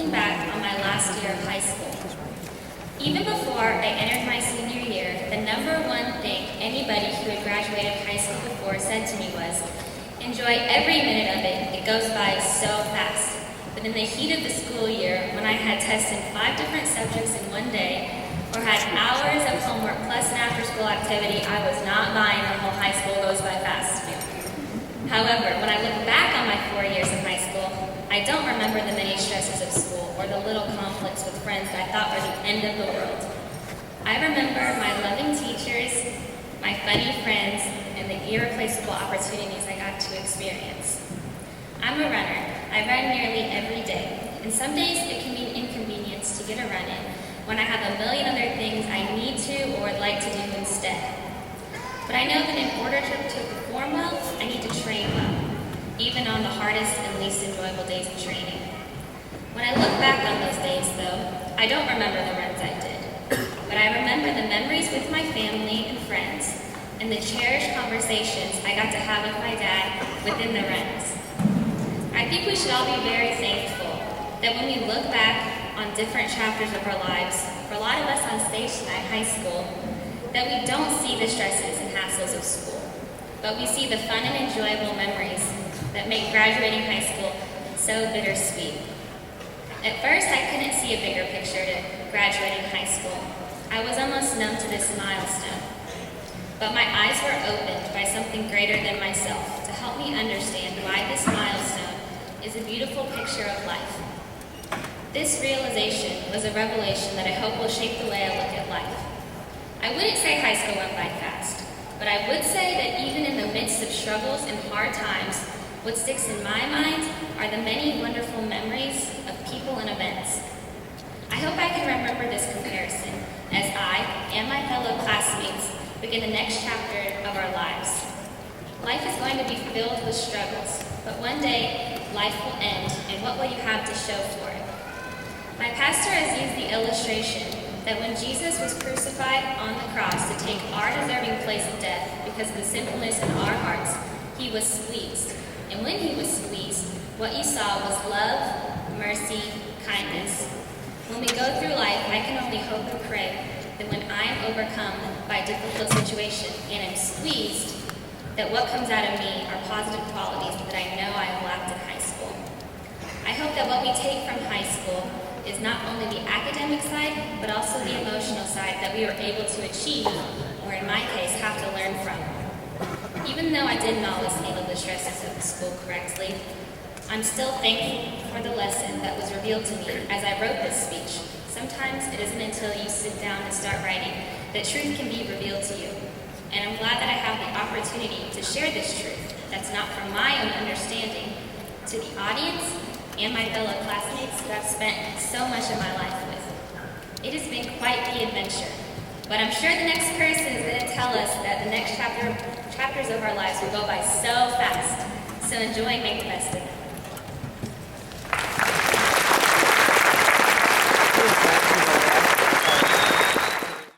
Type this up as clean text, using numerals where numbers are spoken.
looking back on my last year of high school. Even before I entered my senior year, the number one thing anybody who had graduated high school before said to me was, "Enjoy every minute of it, it goes by so fast." But in the heat of the school year, when I had tested 5 different subjects in one day, or had hours of homework plus an after-school activity, I was not buying the whole high school goes by fast. However, when I look back on my 4 years of high school, I don't remember the many stresses of school or the little conflicts with friends that I thought were the end of the world. I remember my loving teachers, my funny friends, and the irreplaceable opportunities I got to experience. I'm a runner. I run nearly every day, and some days it can be an inconvenience to get a run in when I have a million other things I need to or would like to do instead. But I know that in order to perform well, I need to train well, even on the hardest and least enjoyable days of training. When I look back on those days, though, I don't remember the runs I did, but I remember the memories with my family and friends, and the cherished conversations I got to have with my dad within the runs. I think we should all be very thankful that when we look back on different chapters of our lives, for a lot of us on stage tonight, high school, that we don't see the stresses and hassles of school, but we see the fun and enjoyable memories that make graduating high school so bittersweet. At first, I couldn't see a bigger picture to graduating high school. I was almost numb to this milestone, but my eyes were opened by something greater than myself to help me understand why this milestone is a beautiful picture of life. This realization was a revelation that I hope will shape the way I look at life. I wouldn't say high school went by fast, but I would say that even in the midst of struggles and hard times, what sticks in my mind are the many wonderful memories of people and events. I hope I can remember this comparison as I and my fellow classmates begin the next chapter of our lives. Life is going to be filled with struggles, but one day life will end, and what will you have to show for it? My pastor has used the illustration that when Jesus was crucified on the cross to take our deserving place of death because of the sinfulness in our hearts, he was squeezed. And when he was squeezed, what you saw was love, mercy, kindness. When we go through life, I can only hope and pray that when I am overcome by a difficult situation and am squeezed, that what comes out of me are positive qualities that I know I have lacked in high school. I hope that what we take from high school is not only the academic side, but also the emotional side that we were able to achieve, or in my case, have to learn from. Even though I didn't always handle the stresses of the school correctly, I'm still thankful for the lesson that was revealed to me as I wrote this speech. Sometimes it isn't until you sit down and start writing that truth can be revealed to you. And I'm glad that I have the opportunity to share this truth that's not from my own understanding to the audience and my fellow classmates who I've spent so much of my life with. It has been quite the adventure, but I'm sure the next person is going to tell us that the next chapters of our lives will go by so fast. So enjoy and make the best of it.